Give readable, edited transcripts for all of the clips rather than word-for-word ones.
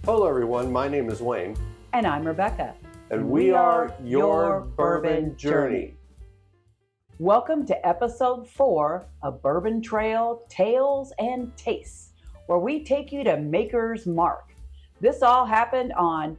Hello everyone, my name is Wayne. And I'm Rebecca. And we are your Bourbon Journey. Welcome to episode 4 of Bourbon Trail Tales and Tastes, where we take you to Maker's Mark. This all happened on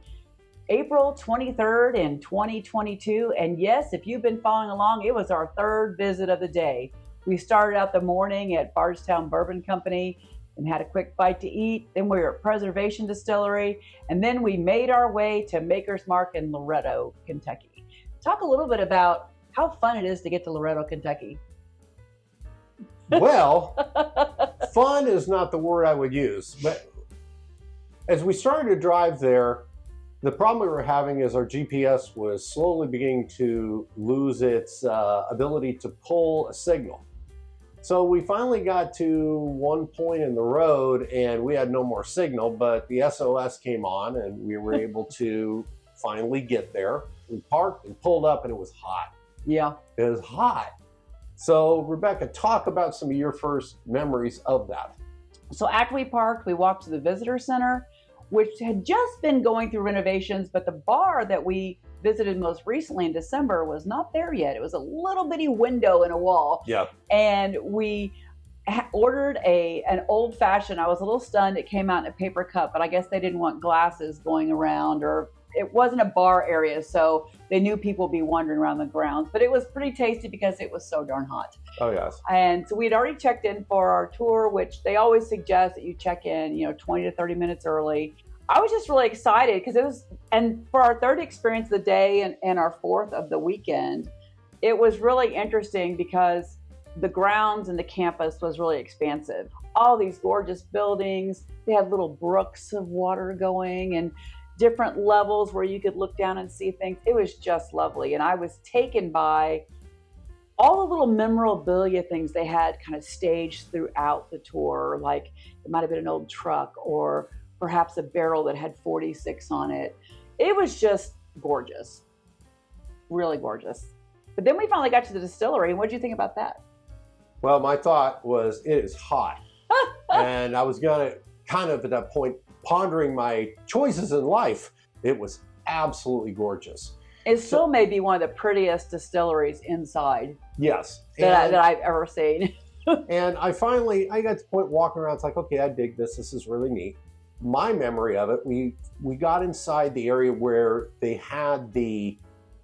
April 23rd in 2022. And yes, if you've been following along, it was our third visit of the day. We started out the morning at Bardstown Bourbon Company and had a quick bite to eat. Then we were at Preservation Distillery, and then we made our way to Maker's Mark in Loretto, Kentucky. Talk a little bit about how fun it is to get to Loretto, Kentucky. Well, fun is not the word I would use, but as we started to drive there, the problem we were having is our GPS was slowly beginning to lose its ability to pull a signal. So we finally got to one point in the road and we had no more signal, but the SOS came on and we were able to finally get there. We parked and pulled up and it was hot. Yeah. It was hot. So Rebecca, talk about some of your first memories of that. So after we parked, we walked to the visitor center, which had just been going through renovations, but the bar that we visited most recently in December was not there yet. It was a little bitty window in a wall. Yeah. And we ordered an old fashioned. I was a little stunned. It came out in a paper cup, but I guess they didn't want glasses going around, or it wasn't a bar area, so they knew people would be wandering around the grounds. But it was pretty tasty because it was so darn hot. Oh, yes. And so we had already checked in for our tour, which they always suggest that you check in, 20 to 30 minutes early. I was just really excited because and for our third experience of the day and our fourth of the weekend, it was really interesting because the grounds and the campus was really expansive. All these gorgeous buildings, they had little brooks of water going and different levels where you could look down and see things. It was just lovely. And I was taken by all the little memorabilia things they had kind of staged throughout the tour. Like it might have been an old truck or perhaps a barrel that had 46 on it. It was just gorgeous, really gorgeous. But then we finally got to the distillery. And what did you think about that? Well, my thought was it is hot. And I was going to kind of at that point pondering my choices in life. It was absolutely gorgeous. It still may be one of the prettiest distilleries inside. Yes. That I've ever seen. And I got to the point walking around. It's like, okay, I dig this. This is really neat. My memory of it, we got inside the area where they had the,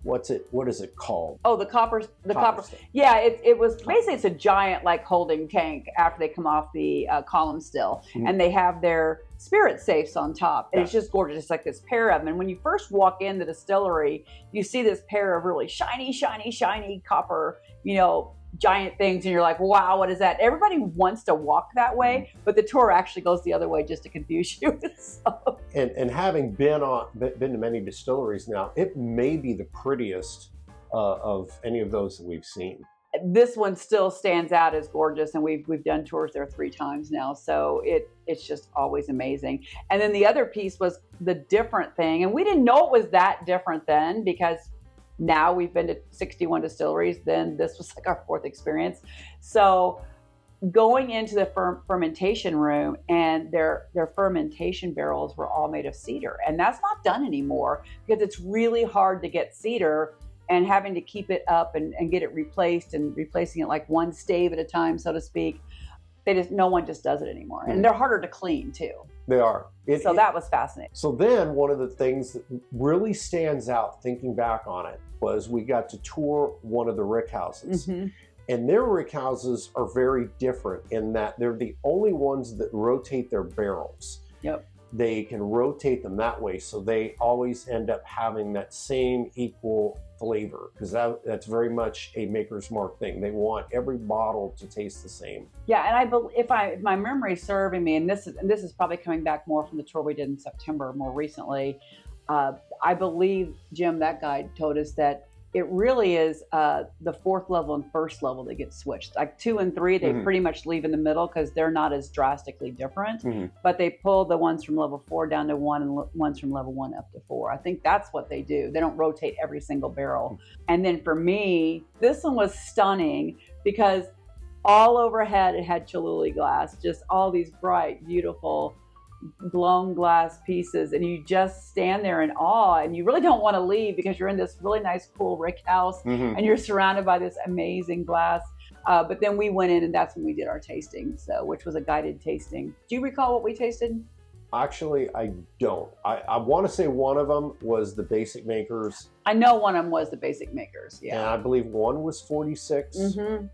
what is it called? Oh, the copper. Yeah, it was basically, it's a giant like holding tank after they come off the column still. Mm-hmm. And they have their spirit safes on top. And It's just gorgeous. It's like this pair of them. And when you first walk in the distillery, you see this pair of really shiny copper, giant things, and you're like, wow, what is that? Everybody wants to walk that way, but the tour actually goes the other way just to confuse you. So. And having been to many distilleries now, it may be the prettiest of any of those that we've seen. This one still stands out as gorgeous, and we've done tours there 3 times now, so it's just always amazing. And then the other piece was the different thing, and we didn't know it was that different then, because now we've been to 61 distilleries. Then this was like our 4th experience. So going into the fermentation room, and their fermentation barrels were all made of cedar. And that's not done anymore because it's really hard to get cedar, and having to keep it up and get it replaced, and replacing it like one stave at a time, so to speak. No one just does it anymore. And they're harder to clean too. They are. That was fascinating. So then one of the things that really stands out thinking back on it was we got to tour one of the Rickhouses. Mm-hmm. And their Rickhouses are very different in that they're the only ones that rotate their barrels. Yep. They can rotate them that way, so they always end up having that same equal flavor, because that's very much a Maker's Mark thing. They want every bottle to taste the same. Yeah, and if my memory is serving me, and this is probably coming back more from the tour we did in September more recently, I believe Jim, that guide, told us that it really is the 4th level and 1st level that get switched. Like 2 and 3, they pretty much leave in the middle because they're not as drastically different. Mm-hmm. But they pull the ones from level 4 down to 1 and ones from level 1 up to 4. I think that's what they do. They don't rotate every single barrel. And then for me, this one was stunning because all overhead it had Cholula glass, just all these bright, beautiful blown glass pieces, and you just stand there in awe, and you really don't want to leave because you're in this really nice, cool rick house, and you're surrounded by this amazing glass. But then we went in, and that's when we did our tasting, which was a guided tasting. Do you recall what we tasted? Actually, I don't. I want to say one of them was the Basic Makers. I know one of them was the Basic Makers, yeah. And I believe one was 46. Mm-hmm.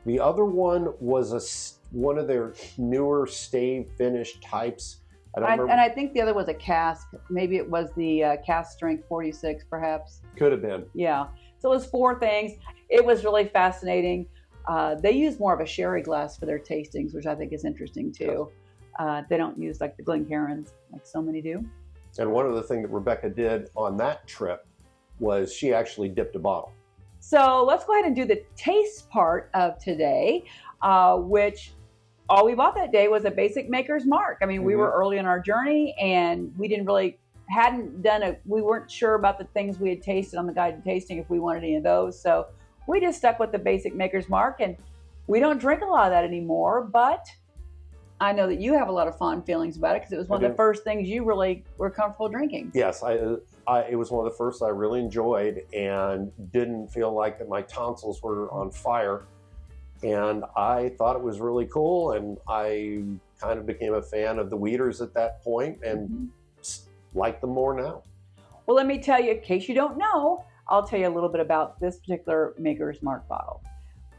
The other one was one of their newer stave finish types. I don't remember. And I think the other was a cask. Maybe it was the cask strength 46, perhaps. Could have been. Yeah. So it was 4 things. It was really fascinating. They use more of a sherry glass for their tastings, which I think is interesting too. Yes. They don't use like the Glencairns like so many do. And one of the things that Rebecca did on that trip was she actually dipped a bottle. So let's go ahead and do the taste part of today, which all we bought that day was a Basic Maker's Mark. I mean, we were early in our journey, and we we weren't sure about the things we had tasted on the guided tasting if we wanted any of those. So we just stuck with the Basic Maker's Mark, and we don't drink a lot of that anymore, but I know that you have a lot of fond feelings about it because it was one of the first things you really were comfortable drinking. Yes, it was one of the first I really enjoyed and didn't feel like that my tonsils were on fire. And I thought it was really cool, and I kind of became a fan of the Weeders at that point and like them more now. Well, let me tell you, in case you don't know, I'll tell you a little bit about this particular Maker's Mark bottle.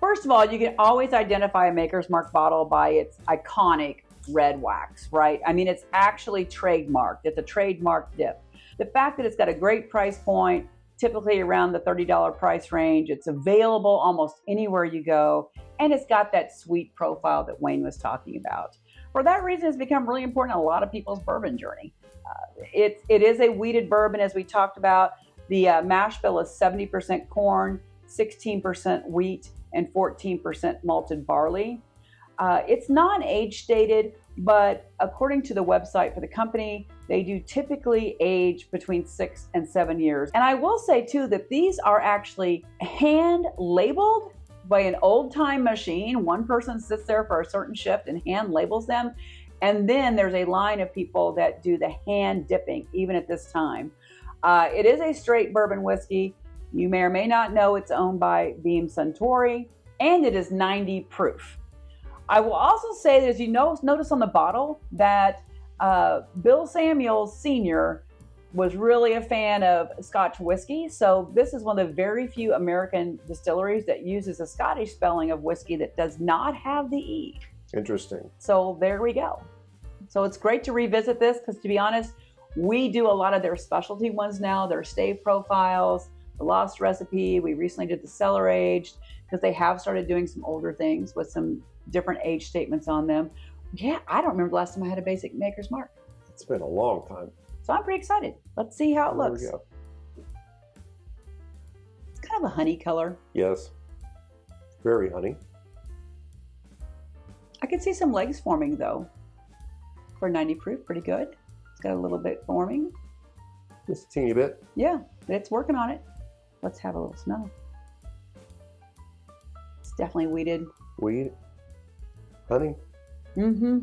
First of all, you can always identify a Maker's Mark bottle by its iconic red wax, right? I mean, it's actually trademarked. It's a trademark dip. The fact that it's got a great price point, typically around the $30 price range, it's available almost anywhere you go, and it's got that sweet profile that Wayne was talking about. For that reason, it's become really important in a lot of people's bourbon journey. It is a wheated bourbon, as we talked about. The mash bill is 70% corn, 16% wheat, and 14% malted barley. It's non-age stated, but according to the website for the company, they do typically age between 6 and 7 years. And I will say too that these are actually hand labeled by an old time machine. One person sits there for a certain shift and hand labels them. And then there's a line of people that do the hand dipping, even at this time. It is a straight bourbon whiskey. You may or may not know it's owned by Beam Suntory, and it is 90 proof. I will also say that, as you notice on the bottle, that Bill Samuels Sr. was really a fan of Scotch whiskey. So this is one of the very few American distilleries that uses a Scottish spelling of whiskey that does not have the E. Interesting. So there we go. So it's great to revisit this because, to be honest, we do a lot of their specialty ones now, their stave profiles, the Lost Recipe. We recently did the cellar aged because they have started doing some older things with some different age statements on them. Yeah, I don't remember the last time I had a Basic Maker's Mark. It's been a long time. So I'm pretty excited. Let's see how it looks. There we go. It's kind of a honey color. Yes. Very honey. I can see some legs forming though. For 90 proof, pretty good. It's got a little bit forming. Just a teeny bit. Yeah, it's working on it. Let's have a little smell. It's definitely wheated. Weed. Honey. Mm-hmm.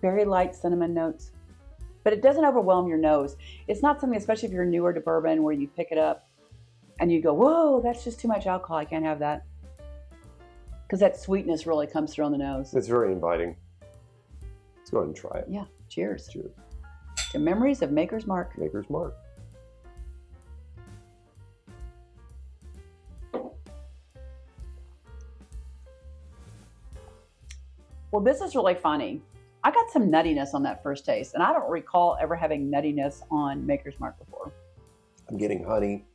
Very light cinnamon notes. But it doesn't overwhelm your nose. It's not something, especially if you're newer to bourbon, where you pick it up and you go, whoa, that's just too much alcohol. I can't have that. Because that sweetness really comes through on the nose. It's very inviting. Let's go ahead and try it. Yeah. Cheers. Cheers. To memories of Maker's Mark. Maker's Mark. Well, this is really funny. I got some nuttiness on that first taste, and I don't recall ever having nuttiness on Maker's Mark before. I'm getting honey.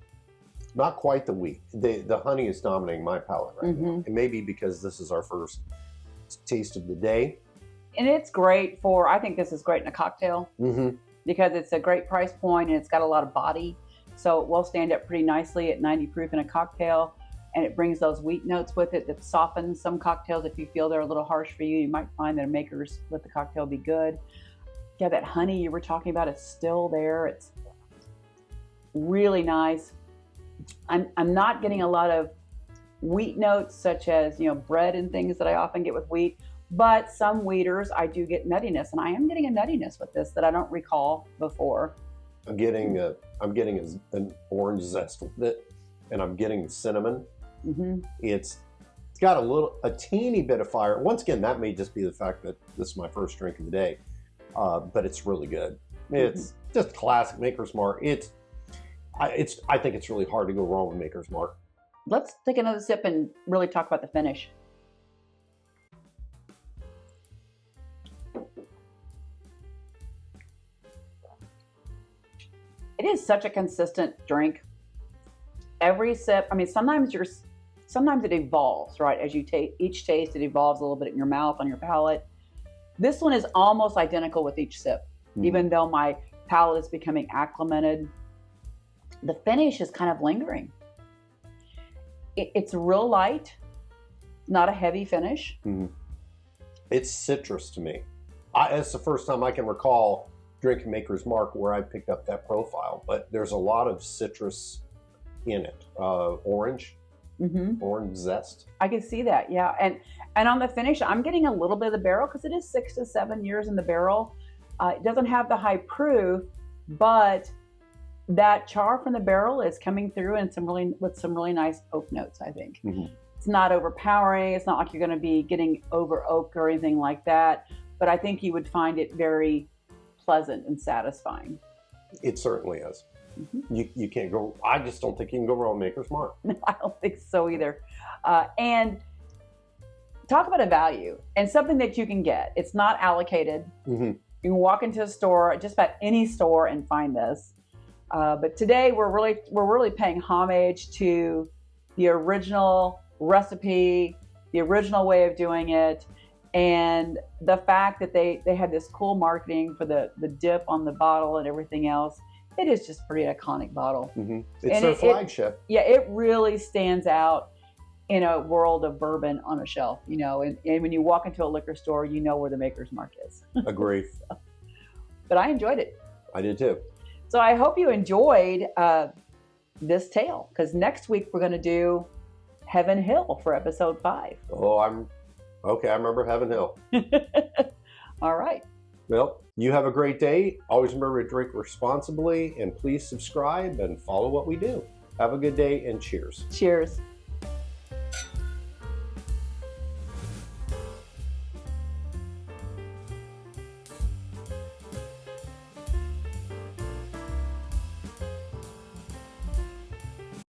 Not quite the wheat. The honey is dominating my palate right now. And maybe because this is our first taste of the day. And it's great for, I think this is great in a cocktail because it's a great price point and it's got a lot of body. So it will stand up pretty nicely at 90 proof in a cocktail. And it brings those wheat notes with it that softens some cocktails. If you feel they're a little harsh for you, you might find that a Maker's with the cocktail be good. Yeah, that honey you were talking about is still there. It's really nice. I'm not getting a lot of wheat notes such as, bread and things that I often get with wheat, But some wheaters, I do get nuttiness, and I am getting a nuttiness with this that I don't recall before. I'm getting an orange zest with it, and I'm getting cinnamon. Mm-hmm. It's got a teeny bit of fire. Once again, that may just be the fact that this is my first drink of the day, but it's really good. It's just classic Maker's Mark. I think it's really hard to go wrong with Maker's Mark. Let's take another sip and really talk about the finish. It is such a consistent drink. Every sip, I mean, sometimes it evolves, right? As you take each taste, it evolves a little bit in your mouth, on your palate. This one is almost identical with each sip, even though my palate is becoming acclimated. The finish is kind of lingering. It's real light, not a heavy finish. Mm-hmm. It's citrus to me. It's the first time I can recall drinking Maker's Mark where I picked up that profile, but there's a lot of citrus in it. Orange zest. I can see that, yeah. And on the finish, I'm getting a little bit of the barrel because it is 6 to 7 years in the barrel. It doesn't have the high proof, but that char from the barrel is coming through and with some really nice oak notes, I think. Mm-hmm. It's not overpowering. It's not like you're going to be getting over oak or anything like that, but I think you would find it very pleasant and satisfying. It certainly is. Mm-hmm. You can't go, I just don't think you can go wrong with Maker's Mark. No, I don't think so either. And talk about a value and something that you can get. It's not allocated. Mm-hmm. You can walk into a store, just about any store, and find this. But today we're really paying homage to the original recipe, the original way of doing it, and the fact that they had this cool marketing for the dip on the bottle and everything else. It is just a pretty iconic bottle. Mm-hmm. It's their flagship. It really stands out in a world of bourbon on a shelf, and when you walk into a liquor store, you know where the Maker's Mark is. Agree. But I enjoyed it. I did too. So I hope you enjoyed this tale, because next week we're going to do Heaven Hill for episode 5. Oh, I remember Heaven Hill. All right. Well, you have a great day. Always remember to drink responsibly, and please subscribe and follow what we do. Have a good day, and cheers. Cheers.